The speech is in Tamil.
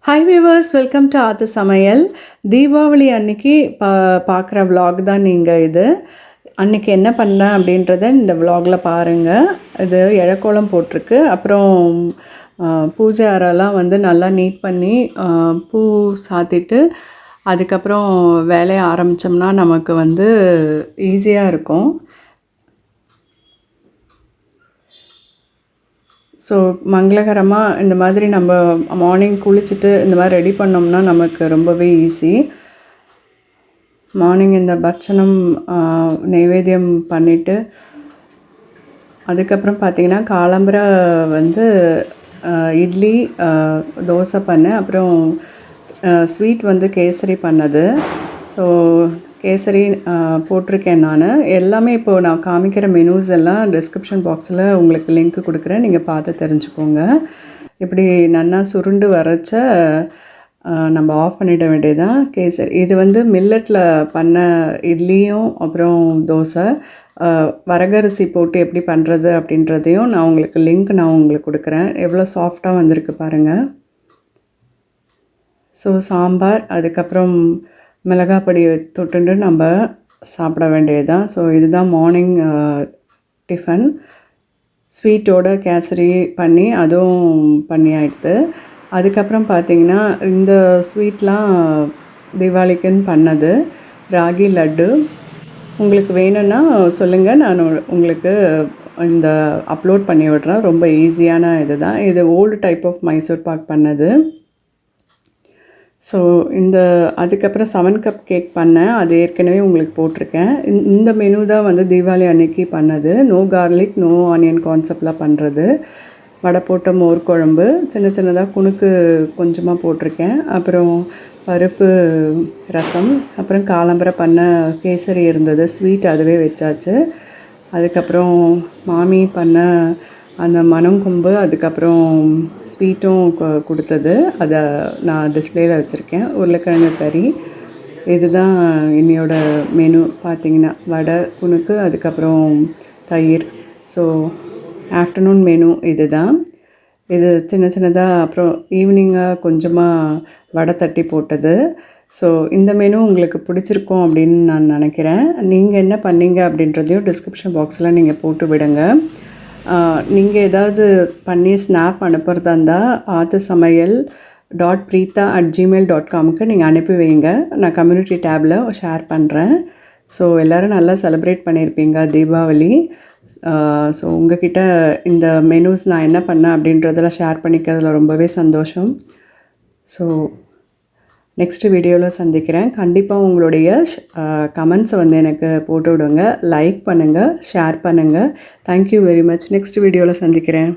Hi viewers, welcome to aathusamayal. Deepavali அன்னைக்கு பார்க்குற vlog தான் நீங்கள் இது. அன்னைக்கு என்ன பண்ணேன் அப்படின்றத இந்த vlogல பாருங்கள். இது இழக்கோலம் போட்டிருக்கு. அப்புறம் பூஜை அறைலாம் வந்து நல்லா நீட் பண்ணி பூ சாத்திட்டு அதுக்கப்புறம் வேலையை ஆரம்பித்தோம்னா நமக்கு வந்து ஈஸியாக இருக்கும். ஸோ மங்களகரமாக இந்த மாதிரி நம்ம மார்னிங் குளிச்சுட்டு இந்த மாதிரி ரெடி பண்ணோம்னா நமக்கு ரொம்பவே ஈஸி. மார்னிங் இந்த பட்சணம் நைவேத்தியம் பண்ணிவிட்டு அதுக்கப்புறம் பார்த்திங்கன்னா காலம்பரை வந்து இட்லி தோசை பண்ணேன். அப்புறம் ஸ்வீட் வந்து கேசரி பண்ணது. ஸோ கேசரி போட்டிருக்கேன் நான். எல்லாமே இப்போது நான் காமிக்கிற மெனூஸ் எல்லாம் டிஸ்கிரிப்ஷன் பாக்ஸில் உங்களுக்கு லிங்க் கொடுக்குறேன், நீங்கள் பார்த்து தெரிஞ்சுக்கோங்க. இப்படி நல்லா சுருண்டு வரைச்ச நம்ம ஆஃப் பண்ணிட வேண்டியதான் கேசரி. இது வந்து மில்லட்டில் பண்ண இட்லியும் அப்புறம் தோசை வரகரிசி போட்டு எப்படி பண்ணுறது அப்படின்றதையும் நான் உங்களுக்கு லிங்க் உங்களுக்கு கொடுக்குறேன். எவ்வளோ சாஃப்டாக வந்திருக்கு பாருங்கள். ஸோ சாம்பார், அதுக்கப்புறம் மிளகாய் பொடி தொட்டுண்டு நம்ம சாப்பிட வேண்டியது தான். ஸோ இதுதான் மார்னிங் டிஃபன். ஸ்வீட்டோட கேசரி பண்ணி அதுவும் பண்ணி ஆகிடுது. அதுக்கப்புறம் பார்த்திங்கன்னா இந்த ஸ்வீட்லாம் தீபாவளிக்குன்னு பண்ணது ராகி லட்டு. உங்களுக்கு வேணும்னா சொல்லுங்கள், நான் உங்களுக்கு இந்த அப்லோட் பண்ணி விடுறேன். ரொம்ப ஈஸியான இது தான். இது old type of Mysore pak பண்ணது. ஸோ அதுக்கப்புறம் 7 கப் கேக் பண்ணேன். அது ஏற்கனவே உங்களுக்கு போட்டிருக்கேன். இந்த மெனு தான் வந்து தீபாவளி அன்னைக்கு பண்ணது. நோ கார்லிக் நோ ஆனியன் கான்செப்டில் பண்ணுறது. வடை போட்ட மோர் குழம்பு, சின்ன சின்னதாக குணுக்கு கொஞ்சமாக போட்டிருக்கேன். அப்புறம் பருப்பு ரசம், அப்புறம் காலம்பரை பண்ண கேசரி இருந்தது. ஸ்வீட் அதுவே வச்சாச்சு. அதுக்கப்புறம் மாமி பண்ண அந்த மணங்கொம்பு, அதுக்கப்புறம் ஸ்வீட்டும் கொடுத்தது. அதை நான் டிஸ்பிளேயில் வச்சுருக்கேன். உருளைக்கிழங்கு கறி. இதுதான் இன்னையோட மெனு. பார்த்திங்கன்னா வடை, குணுக்கு, அதுக்கப்புறம் தயிர். ஸோ ஆஃப்டர்நூன் மெனு இது தான். இது சின்ன சின்னதாக அப்புறம் ஈவினிங்காக கொஞ்சமாக வடை தட்டி போட்டது. ஸோ இந்த மெனு உங்களுக்கு பிடிச்சிருக்கும் அப்படின்னு நான் நினைக்கிறேன். நீங்கள் என்ன பண்ணீங்க அப்படின்றதையும் டிஸ்கிரிப்ஷன் பாக்ஸில் நீங்கள் போட்டு விடுங்க. நீங்கள் ஏதாவது பண்ணி ஸ்னாப் அனுப்புகிறதா இருந்தால் aathusamayal.preetha@gmail.comக்கு நீங்கள் அனுப்பி வைங்க. நான் கம்யூனிட்டி டேப்பில் ஷேர் பண்ணுறேன். ஸோ எல்லோரும் நல்லா செலிப்ரேட் பண்ணியிருப்பீங்க தீபாவளி. ஸோ உங்கள்கிட்ட இந்த மெனூஸ் நான் என்ன பண்ணேன் அப்படின்றதெல்லாம் ஷேர் பண்ணிக்கிறதுல ரொம்பவே சந்தோஷம். ஸோ நெக்ஸ்ட் வீடியோவில் சந்திக்கிறேன். கண்டிப்பாக உங்களுடைய கமெண்ட்ஸை வந்து எனக்கு போட்டு விடுங்க. லைக் பண்ணுங்கள், ஷேர் பண்ணுங்கள். Thank you very much. நெக்ஸ்ட் வீடியோவில் சந்திக்கிறேன்.